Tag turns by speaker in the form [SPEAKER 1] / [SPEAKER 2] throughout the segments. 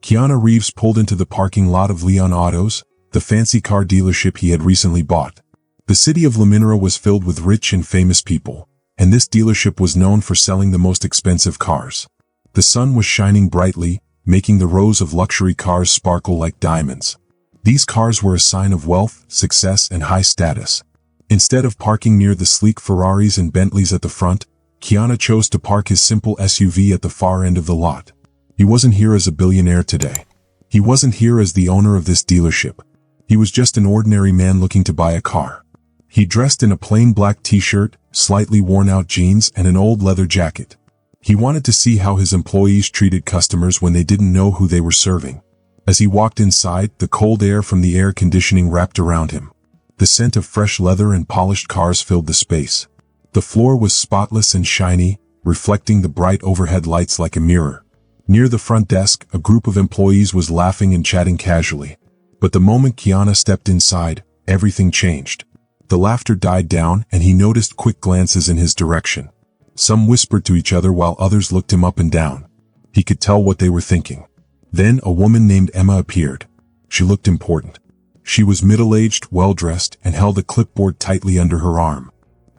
[SPEAKER 1] Keanu Reeves pulled into the parking lot of Leon Autos, the fancy car dealership he had recently bought. The city of Laminera was filled with rich and famous people, and this dealership was known for selling the most expensive cars. The sun was shining brightly, making the rows of luxury cars sparkle like diamonds. These cars were a sign of wealth, success, and high status. Instead of parking near the sleek Ferraris and Bentleys at the front, Keanu chose to park his simple SUV at the far end of the lot. He wasn't here as a billionaire today. He wasn't here as the owner of this dealership. He was just an ordinary man looking to buy a car. He dressed in a plain black t-shirt, slightly worn-out jeans, and an old leather jacket. He wanted to see how his employees treated customers when they didn't know who they were serving. As he walked inside, the cold air from the air conditioning wrapped around him. The scent of fresh leather and polished cars filled the space. The floor was spotless and shiny, reflecting the bright overhead lights like a mirror. Near the front desk, a group of employees was laughing and chatting casually. But the moment Keanu stepped inside, everything changed. The laughter died down, and he noticed quick glances in his direction. Some whispered to each other while others looked him up and down. He could tell what they were thinking. Then a woman named Emma appeared. She looked important. She was middle-aged, well-dressed, and held a clipboard tightly under her arm.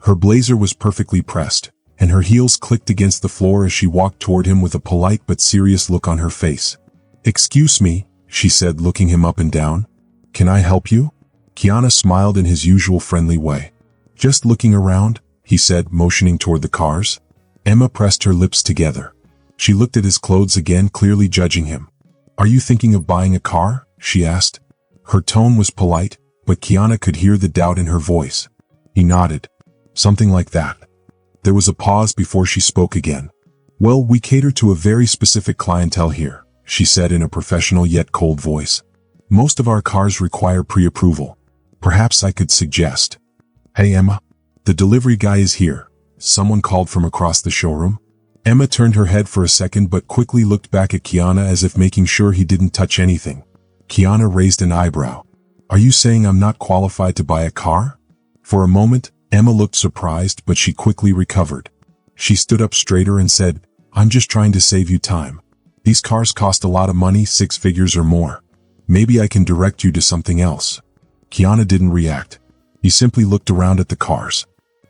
[SPEAKER 1] Her blazer was perfectly pressed, and her heels clicked against the floor as she walked toward him with a polite but serious look on her face. "Excuse me," she said, looking him up and down. "Can I help you?" Keanu smiled in his usual friendly way. "Just looking around," he said, motioning toward the cars. Emma pressed her lips together. She looked at his clothes again, clearly judging him. "Are you thinking of buying a car?" she asked. Her tone was polite, but Keanu could hear the doubt in her voice. He nodded. "Something like that." There was a pause before she spoke again. "Well, we cater to a very specific clientele here," she said in a professional yet cold voice. "Most of our cars require pre-approval. Perhaps I could suggest." "Hey Emma, the delivery guy is here," someone called from across the showroom. Emma turned her head for a second but quickly looked back at Keanu as if making sure he didn't touch anything. Keanu raised an eyebrow. "Are you saying I'm not qualified to buy a car?" For a moment, Emma looked surprised, but she quickly recovered. She stood up straighter and said, "I'm just trying to save you time. These cars cost a lot of money, 6 figures or more. Maybe I can direct you to something else." Keanu didn't react. He simply looked around at the cars.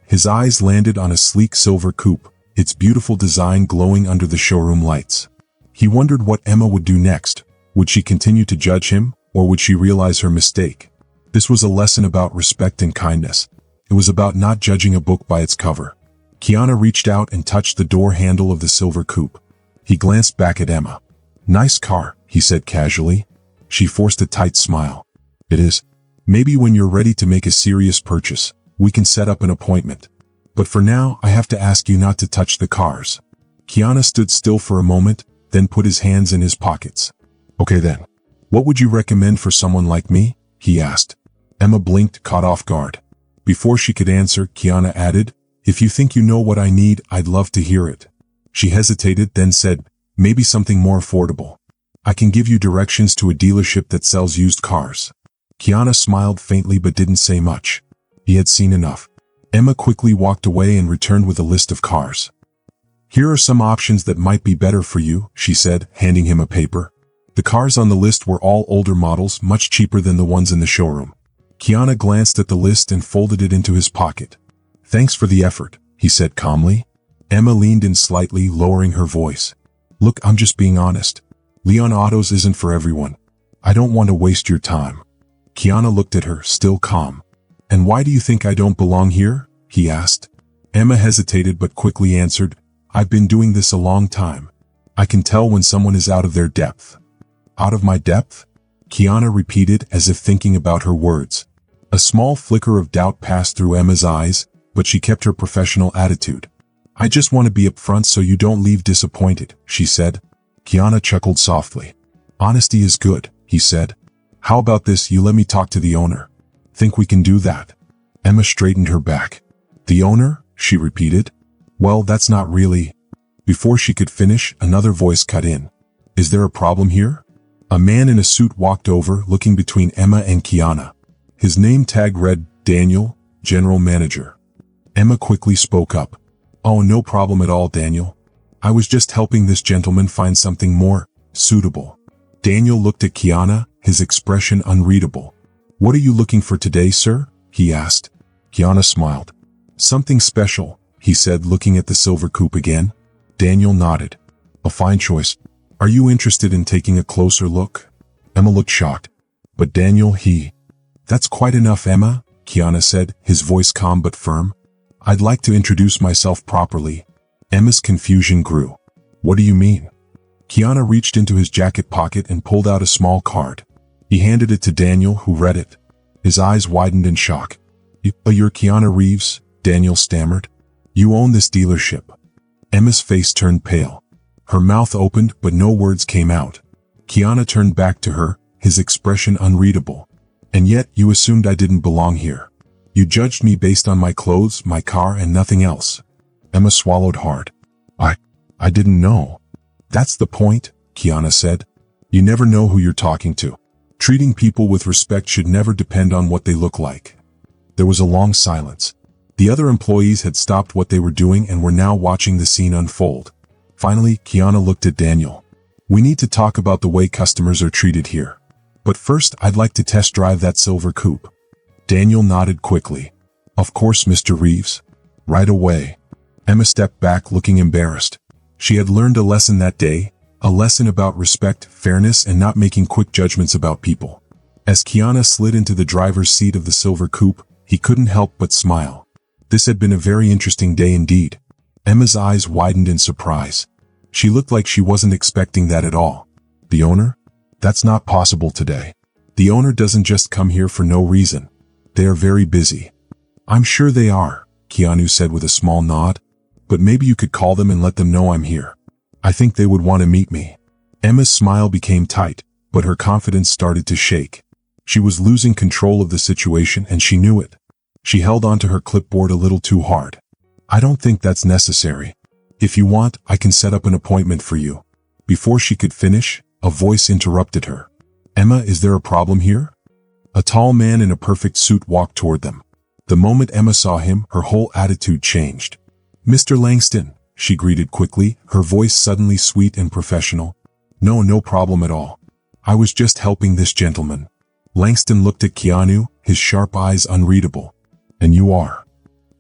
[SPEAKER 1] His eyes landed on a sleek silver coupe, its beautiful design glowing under the showroom lights. He wondered what Emma would do next. Would she continue to judge him, or would she realize her mistake? This was a lesson about respect and kindness. It was about not judging a book by its cover. Keanu reached out and touched the door handle of the silver coupe. He glanced back at Emma. "Nice car," he said casually. She forced a tight smile. "It is. Maybe when you're ready to make a serious purchase, we can set up an appointment. But for now, I have to ask you not to touch the cars." Keanu stood still for a moment, then put his hands in his pockets. "Okay then. What would you recommend for someone like me?" he asked. Emma blinked, caught off guard. Before she could answer, Keanu added, "If you think you know what I need, I'd love to hear it." She hesitated, then said, "Maybe something more affordable. I can give you directions to a dealership that sells used cars." Keanu smiled faintly but didn't say much. He had seen enough. Emma quickly walked away and returned with a list of cars. "Here are some options that might be better for you," she said, handing him a paper. The cars on the list were all older models, much cheaper than the ones in the showroom. Keanu glanced at the list and folded it into his pocket. "Thanks for the effort," he said calmly. Emma leaned in slightly, lowering her voice. "Look, I'm just being honest. Leon Autos isn't for everyone. I don't want to waste your time." Keanu looked at her, still calm. "And why do you think I don't belong here?" he asked. Emma hesitated but quickly answered, "I've been doing this a long time. I can tell when someone is out of their depth." "Out of my depth?" Keanu repeated as if thinking about her words. A small flicker of doubt passed through Emma's eyes, but she kept her professional attitude. "I just want to be upfront so you don't leave disappointed," she said. Keanu chuckled softly. "Honesty is good," he said. "How about this, you let me talk to the owner? Think we can do that?" Emma straightened her back. "The owner?" she repeated. "Well, that's not really..." Before she could finish, another voice cut in. "Is there a problem here?" A man in a suit walked over, looking between Emma and Keanu. His name tag read, Daniel, General Manager. Emma quickly spoke up. "Oh, no problem at all, Daniel. I was just helping this gentleman find something more suitable." Daniel looked at Keanu, his expression unreadable. "What are you looking for today, sir?" he asked. Keanu smiled. "Something special," he said, looking at the silver coupe again. Daniel nodded. "A fine choice. Are you interested in taking a closer look?" Emma looked shocked. But Daniel, "That's quite enough, Emma," Keanu said, his voice calm but firm. "I'd like to introduce myself properly." Emma's confusion grew. "What do you mean?" Keanu reached into his jacket pocket and pulled out a small card. He handed it to Daniel, who read it. His eyes widened in shock. "You're Keanu Reeves," Daniel stammered. "You own this dealership." Emma's face turned pale. Her mouth opened, but no words came out. Keanu turned back to her, his expression unreadable. "And yet you assumed I didn't belong here. You judged me based on my clothes, my car, and nothing else." Emma swallowed hard. I didn't know." "That's the point," Keanu said. "You never know who you're talking to. Treating people with respect should never depend on what they look like." There was a long silence. The other employees had stopped what they were doing and were now watching the scene unfold. Finally, Keanu looked at Daniel. "We need to talk about the way customers are treated here. But first, I'd like to test drive that silver coupe." Daniel nodded quickly. "Of course, Mr. Reeves. Right away." Emma stepped back, looking embarrassed. She had learned a lesson that day, a lesson about respect, fairness, and not making quick judgments about people. As Keanu slid into the driver's seat of the silver coupe, he couldn't help but smile. This had been a very interesting day indeed. Emma's eyes widened in surprise. She looked like she wasn't expecting that at all. "The owner? That's not possible today. The owner doesn't just come here for no reason. They are very busy." "I'm sure they are," Keanu said with a small nod. "But maybe you could call them and let them know I'm here. I think they would want to meet me." Emma's smile became tight, but her confidence started to shake. She was losing control of the situation and she knew it. She held onto her clipboard a little too hard. "I don't think that's necessary. If you want, I can set up an appointment for you." Before she could finish, a voice interrupted her. "Emma, is there a problem here?" A tall man in a perfect suit walked toward them. The moment Emma saw him, her whole attitude changed. "Mr. Langston," she greeted quickly, her voice suddenly sweet and professional. No problem at all. I was just helping this gentleman." Langston looked at Keanu, his sharp eyes unreadable. "And you are?"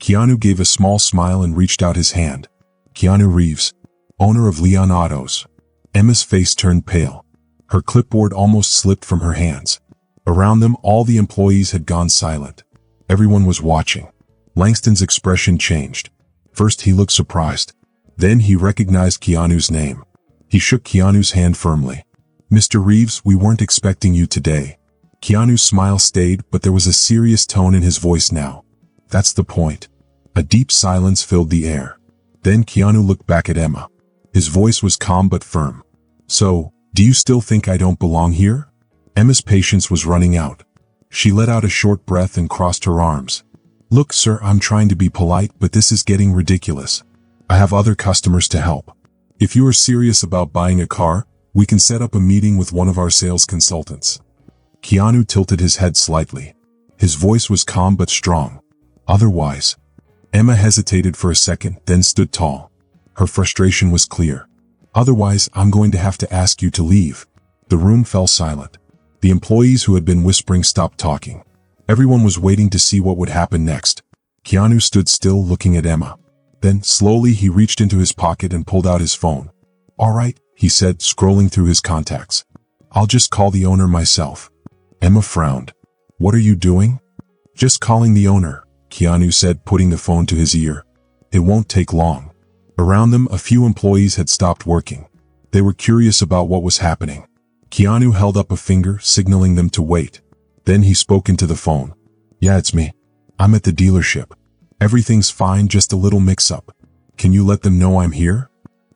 [SPEAKER 1] Keanu gave a small smile and reached out his hand. "Keanu Reeves, owner of Leon Autos." Emma's face turned pale. Her clipboard almost slipped from her hands. Around them, all the employees had gone silent. Everyone was watching. Langston's expression changed. First he looked surprised. Then he recognized Keanu's name. He shook Keanu's hand firmly. "Mr. Reeves, we weren't expecting you today." Keanu's smile stayed, but there was a serious tone in his voice now. "That's the point." A deep silence filled the air. Then Keanu looked back at Emma. His voice was calm but firm. "So, do you still think I don't belong here?" Emma's patience was running out. She let out a short breath and crossed her arms. "Look, sir, I'm trying to be polite, but this is getting ridiculous. I have other customers to help. If you are serious about buying a car, we can set up a meeting with one of our sales consultants." Keanu tilted his head slightly. His voice was calm but strong. "Otherwise." Emma hesitated for a second, then stood tall. Her frustration was clear. "Otherwise, I'm going to have to ask you to leave." The room fell silent. The employees who had been whispering stopped talking. Everyone was waiting to see what would happen next. Keanu stood still, looking at Emma. Then, slowly, he reached into his pocket and pulled out his phone. "All right," he said, scrolling through his contacts. "I'll just call the owner myself." Emma frowned. "What are you doing?" "Just calling the owner," Keanu said, putting the phone to his ear. "It won't take long." Around them, a few employees had stopped working. They were curious about what was happening. Keanu held up a finger, signaling them to wait. Then he spoke into the phone. "Yeah, it's me. I'm at the dealership. Everything's fine, just a little mix-up. Can you let them know I'm here?"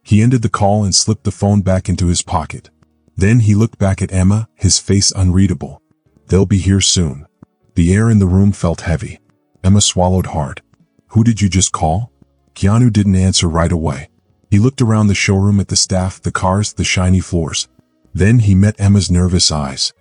[SPEAKER 1] He ended the call and slipped the phone back into his pocket. Then he looked back at Emma, his face unreadable. "They'll be here soon." The air in the room felt heavy. Emma swallowed hard. "Who did you just call?" Keanu didn't answer right away. He looked around the showroom at the staff, the cars, the shiny floors. Then he met Emma's nervous eyes.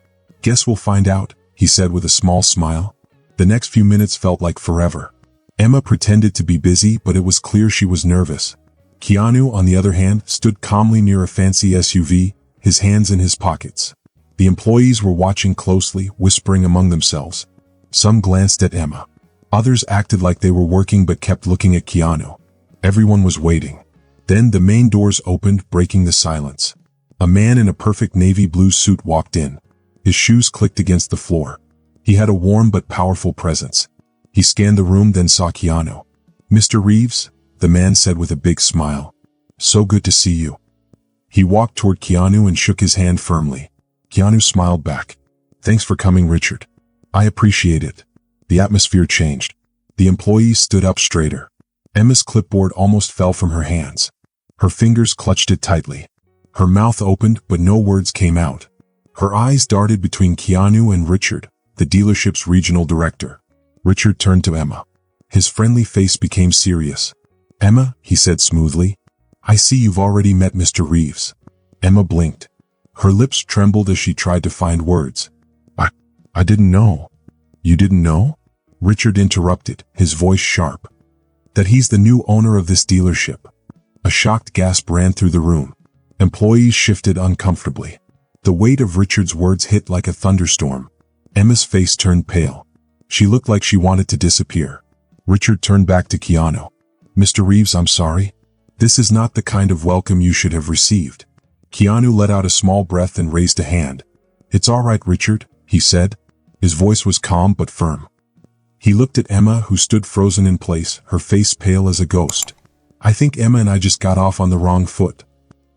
[SPEAKER 1] "Guess we'll find out," he said with a small smile. The next few minutes felt like forever. Emma pretended to be busy, but it was clear she was nervous. Keanu, on the other hand, stood calmly near a fancy SUV, his hands in his pockets. The employees were watching closely, whispering among themselves. Some glanced at Emma. Others acted like they were working but kept looking at Keanu. Everyone was waiting. Then the main doors opened, breaking the silence. A man in a perfect navy blue suit walked in. His shoes clicked against the floor. He had a warm but powerful presence. He scanned the room, then saw Keanu. "Mr. Reeves," the man said with a big smile. "So good to see you." He walked toward Keanu and shook his hand firmly. Keanu smiled back. "Thanks for coming, Richard. I appreciate it." The atmosphere changed. The employees stood up straighter. Emma's clipboard almost fell from her hands. Her fingers clutched it tightly. Her mouth opened, but no words came out. Her eyes darted between Keanu and Richard, the dealership's regional director. Richard turned to Emma. His friendly face became serious. "Emma," he said smoothly, "I see you've already met Mr. Reeves." Emma blinked. Her lips trembled as she tried to find words. I didn't know." "You didn't know?" Richard interrupted, his voice sharp. "That he's the new owner of this dealership." A shocked gasp ran through the room. Employees shifted uncomfortably. The weight of Richard's words hit like a thunderstorm. Emma's face turned pale. She looked like she wanted to disappear. Richard turned back to Keanu. "Mr. Reeves, I'm sorry. This is not the kind of welcome you should have received." Keanu let out a small breath and raised a hand. "It's all right, Richard," he said. His voice was calm but firm. He looked at Emma, who stood frozen in place, her face pale as a ghost. "I think Emma and I just got off on the wrong foot."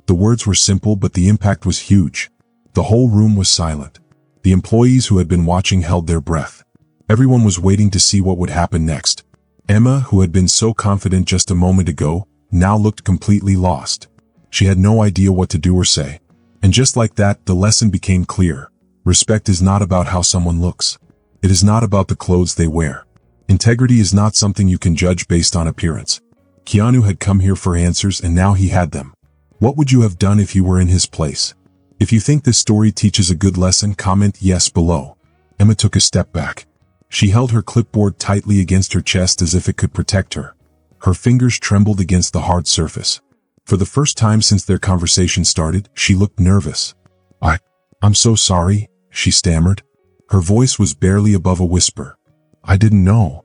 [SPEAKER 1] The words were simple, but the impact was huge. The whole room was silent. The employees who had been watching held their breath. Everyone was waiting to see what would happen next. Emma, who had been so confident just a moment ago, now looked completely lost. She had no idea what to do or say. And just like that, the lesson became clear. Respect is not about how someone looks. It is not about the clothes they wear. Integrity is not something you can judge based on appearance. Keanu had come here for answers, and now he had them. What would you have done if you were in his place? If you think this story teaches a good lesson, comment yes below. Emma took a step back. She held her clipboard tightly against her chest as if it could protect her. Her fingers trembled against the hard surface. For the first time since their conversation started, she looked nervous. I'm so sorry," she stammered. Her voice was barely above a whisper. "I didn't know."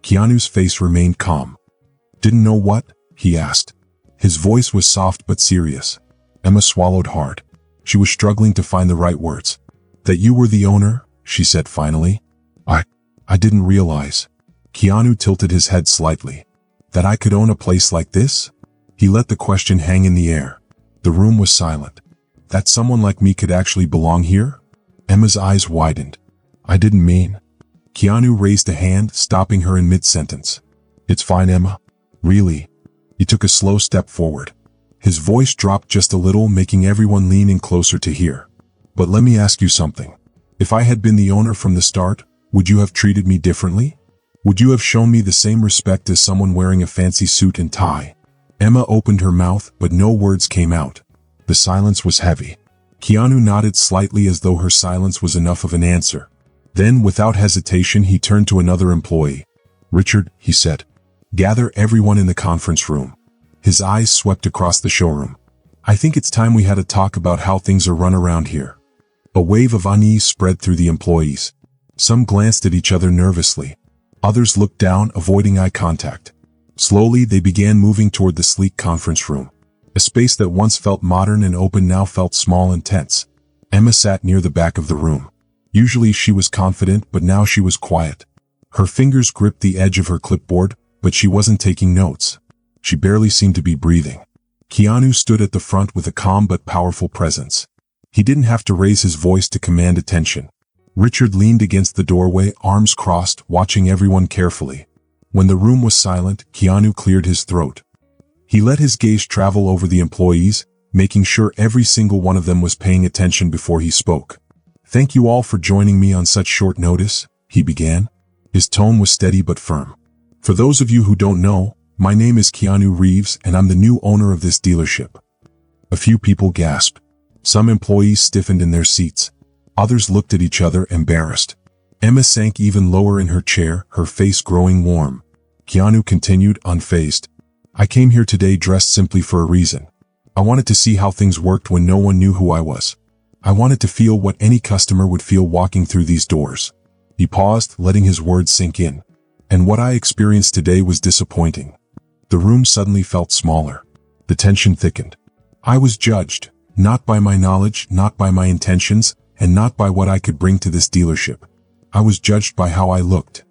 [SPEAKER 1] Keanu's face remained calm. "Didn't know what?" he asked. His voice was soft but serious. Emma swallowed hard. She was struggling to find the right words. "That you were the owner," she said finally. I didn't realize." Keanu tilted his head slightly. "That I could own a place like this?" He let the question hang in the air. The room was silent. "That someone like me could actually belong here?" Emma's eyes widened. "I didn't mean." Keanu raised a hand, stopping her in mid-sentence. "It's fine, Emma. Really." He took a slow step forward. His voice dropped just a little, making everyone lean in closer to hear. "But let me ask you something. If I had been the owner from the start, would you have treated me differently? Would you have shown me the same respect as someone wearing a fancy suit and tie?" Emma opened her mouth, but no words came out. The silence was heavy. Keanu nodded slightly as though her silence was enough of an answer. Then, without hesitation, he turned to another employee. "Richard," he said, "gather everyone in the conference room." His eyes swept across the showroom. "I think it's time we had a talk about how things are run around here." A wave of unease spread through the employees. Some glanced at each other nervously. Others looked down, avoiding eye contact. Slowly, they began moving toward the sleek conference room. A space that once felt modern and open now felt small and tense. Emma sat near the back of the room. Usually she was confident, but now she was quiet. Her fingers gripped the edge of her clipboard, but she wasn't taking notes. She barely seemed to be breathing. Keanu stood at the front with a calm but powerful presence. He didn't have to raise his voice to command attention. Richard leaned against the doorway, arms crossed, watching everyone carefully. When the room was silent, Keanu cleared his throat. He let his gaze travel over the employees, making sure every single one of them was paying attention before he spoke. "Thank you all for joining me on such short notice," he began. His tone was steady but firm. "For those of you who don't know, my name is Keanu Reeves and I'm the new owner of this dealership." A few people gasped. Some employees stiffened in their seats. Others looked at each other, embarrassed. Emma sank even lower in her chair, her face growing warm. Keanu continued, unfazed. "I came here today dressed simply for a reason. I wanted to see how things worked when no one knew who I was. I wanted to feel what any customer would feel walking through these doors. He paused, letting his words sink in. And what I experienced today was disappointing. The room suddenly felt smaller. The tension thickened. I was judged, not by my knowledge, not by my intentions, and not by what I could bring to this dealership. I was judged by how I looked.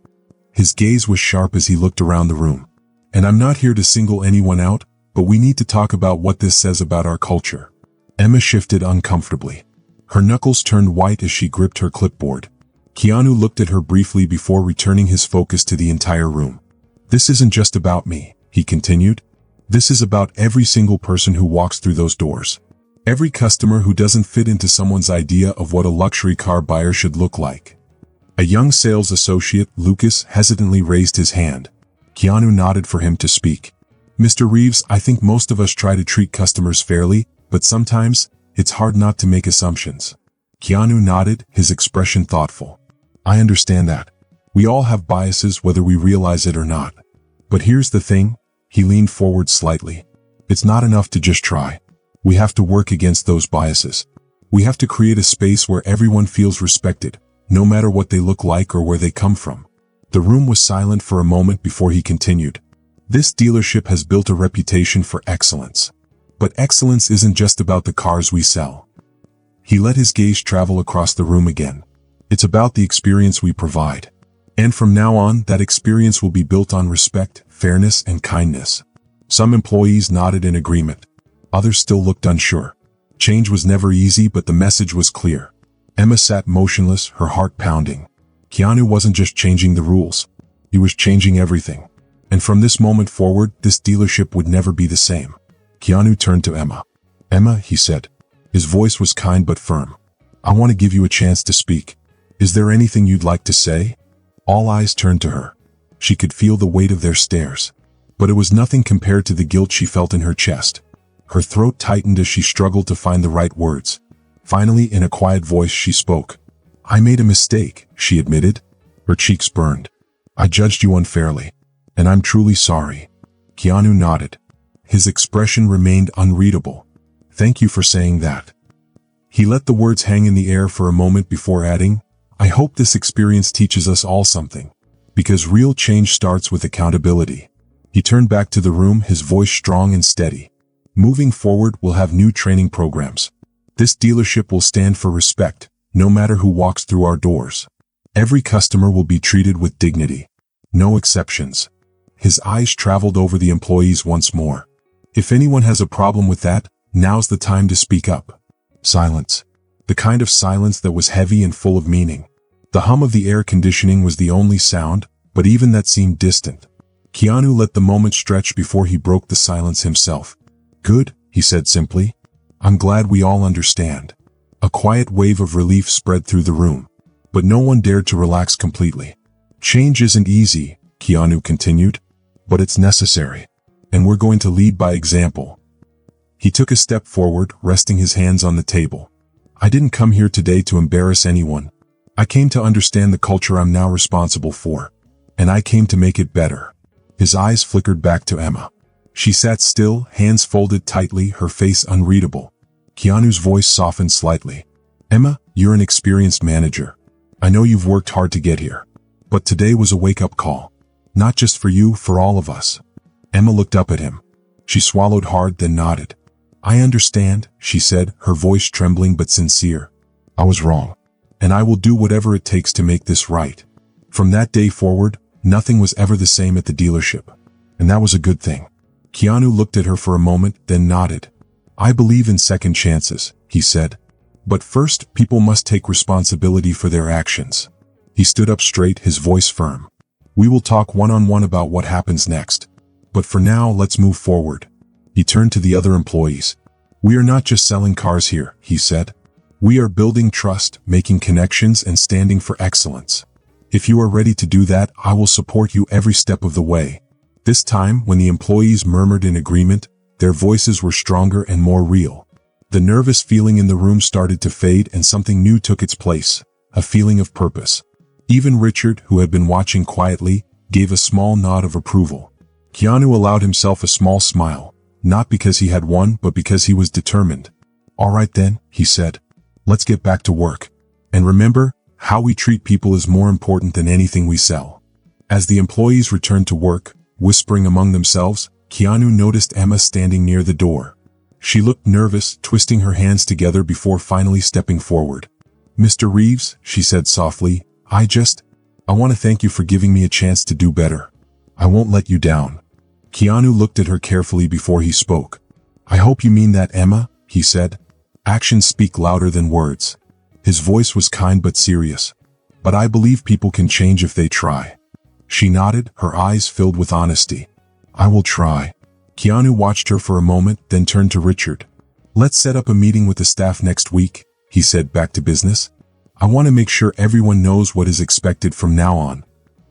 [SPEAKER 1] His gaze was sharp as he looked around the room. And I'm not here to single anyone out, but we need to talk about what this says about our culture. Emma shifted uncomfortably. Her knuckles turned white as she gripped her clipboard. Keanu looked at her briefly before returning his focus to the entire room. This isn't just about me, he continued. This is about every single person who walks through those doors. Every customer who doesn't fit into someone's idea of what a luxury car buyer should look like. A young sales associate, Lucas, hesitantly raised his hand. Keanu nodded for him to speak. Mr. Reeves, I think most of us try to treat customers fairly, but sometimes, it's hard not to make assumptions. Keanu nodded, his expression thoughtful. I understand that. We all have biases whether we realize it or not. But here's the thing, he leaned forward slightly. It's not enough to just try. We have to work against those biases. We have to create a space where everyone feels respected, no matter what they look like or where they come from. The room was silent for a moment before he continued. This dealership has built a reputation for excellence. But excellence isn't just about the cars we sell. He let his gaze travel across the room again. It's about the experience we provide. And from now on, that experience will be built on respect, fairness, and kindness. Some employees nodded in agreement. Others still looked unsure. Change was never easy, but the message was clear. Emma sat motionless, her heart pounding. Keanu wasn't just changing the rules. He was changing everything. And from this moment forward, this dealership would never be the same. Keanu turned to Emma. Emma, he said. His voice was kind but firm. I want to give you a chance to speak. Is there anything you'd like to say? All eyes turned to her. She could feel the weight of their stares. But it was nothing compared to the guilt she felt in her chest. Her throat tightened as she struggled to find the right words. Finally, in a quiet voice, she spoke. I made a mistake, she admitted. Her cheeks burned. I judged you unfairly. And I'm truly sorry. Keanu nodded. His expression remained unreadable. Thank you for saying that. He let the words hang in the air for a moment before adding, I hope this experience teaches us all something. Because real change starts with accountability. He turned back to the room, his voice strong and steady. Moving forward, we'll have new training programs. This dealership will stand for respect, no matter who walks through our doors. Every customer will be treated with dignity. No exceptions. His eyes traveled over the employees once more. If anyone has a problem with that, now's the time to speak up. Silence. The kind of silence that was heavy and full of meaning. The hum of the air conditioning was the only sound, but even that seemed distant. Keanu let the moment stretch before he broke the silence himself. Good, he said simply. I'm glad we all understand. A quiet wave of relief spread through the room. But no one dared to relax completely. Change isn't easy, Keanu continued. But it's necessary. And we're going to lead by example. He took a step forward, resting his hands on the table. I didn't come here today to embarrass anyone. I came to understand the culture I'm now responsible for. And I came to make it better. His eyes flickered back to Emma. She sat still, hands folded tightly, her face unreadable. Keanu's voice softened slightly. Emma, you're an experienced manager. I know you've worked hard to get here. But today was a wake-up call. Not just for you, for all of us. Emma looked up at him. She swallowed hard, then nodded. I understand, she said, her voice trembling but sincere. I was wrong. And I will do whatever it takes to make this right. From that day forward, nothing was ever the same at the dealership. And that was a good thing. Keanu looked at her for a moment, then nodded. I believe in second chances, he said. But first, people must take responsibility for their actions. He stood up straight, his voice firm. We will talk one-on-one about what happens next. But for now, let's move forward. He turned to the other employees. We are not just selling cars here, he said. We are building trust, making connections, and standing for excellence. If you are ready to do that, I will support you every step of the way. This time, when the employees murmured in agreement, their voices were stronger and more real. The nervous feeling in the room started to fade and something new took its place, a feeling of purpose. Even Richard, who had been watching quietly, gave a small nod of approval. Keanu allowed himself a small smile, not because he had won, but because he was determined. "All right then," he said. "Let's get back to work. And remember, how we treat people is more important than anything we sell." As the employees returned to work, whispering among themselves, Keanu noticed Emma standing near the door. She looked nervous, twisting her hands together before finally stepping forward. "Mr. Reeves," she said softly, I want to thank you for giving me a chance to do better. I won't let you down." Keanu looked at her carefully before he spoke. "I hope you mean that, Emma," he said. "Actions speak louder than words." His voice was kind but serious. "But I believe people can change if they try." She nodded, her eyes filled with honesty. "I will try." Keanu watched her for a moment, then turned to Richard. "Let's set up a meeting with the staff next week," he said, back to business. "I want to make sure everyone knows what is expected from now on."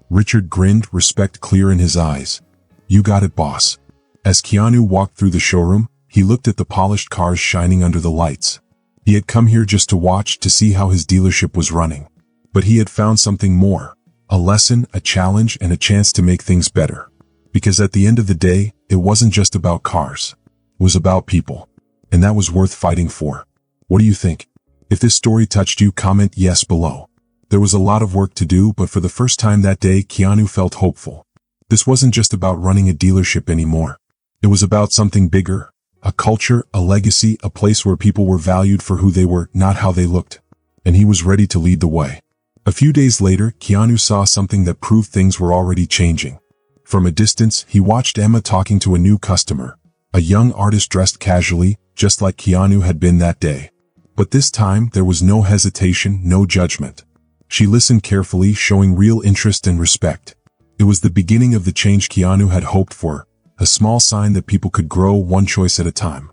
[SPEAKER 1] Richard grinned, respect clear in his eyes. "You got it, boss." As Keanu walked through the showroom, he looked at the polished cars shining under the lights. He had come here just to watch, to see how his dealership was running. But he had found something more. A lesson, a challenge, and a chance to make things better. Because at the end of the day, it wasn't just about cars. It was about people. And that was worth fighting for. What do you think? If this story touched you, comment yes below. There was a lot of work to do, but for the first time that day, Keanu felt hopeful. This wasn't just about running a dealership anymore. It was about something bigger. A culture, a legacy, a place where people were valued for who they were, not how they looked. And he was ready to lead the way. A few days later, Keanu saw something that proved things were already changing. From a distance, he watched Emma talking to a new customer. A young artist dressed casually, just like Keanu had been that day. But this time, there was no hesitation, no judgment. She listened carefully, showing real interest and respect. It was the beginning of the change Keanu had hoped for, a small sign that people could grow one choice at a time.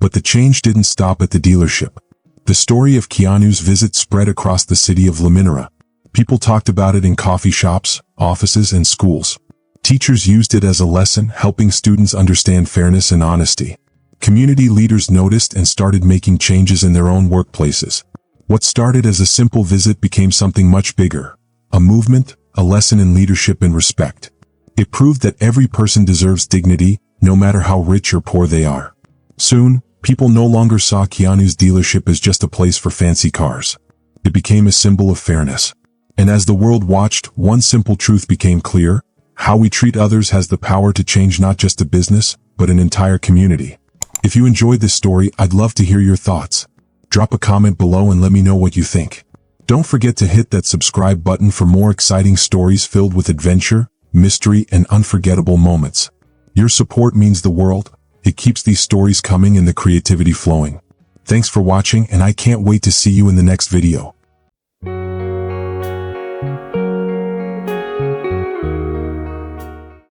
[SPEAKER 1] But the change didn't stop at the dealership. The story of Keanu's visit spread across the city of Liminera. People talked about it in coffee shops, offices, and schools. Teachers used it as a lesson, helping students understand fairness and honesty. Community leaders noticed and started making changes in their own workplaces. What started as a simple visit became something much bigger. A movement, a lesson in leadership and respect. It proved that every person deserves dignity, no matter how rich or poor they are. Soon, people no longer saw Keanu's dealership as just a place for fancy cars. It became a symbol of fairness. And as the world watched, one simple truth became clear. How we treat others has the power to change not just a business, but an entire community. If you enjoyed this story, I'd love to hear your thoughts. Drop a comment below and let me know what you think. Don't forget to hit that subscribe button for more exciting stories filled with adventure, mystery, and unforgettable moments. Your support means the world. It keeps these stories coming and the creativity flowing. Thanks for watching, and I can't wait to see you in the next video.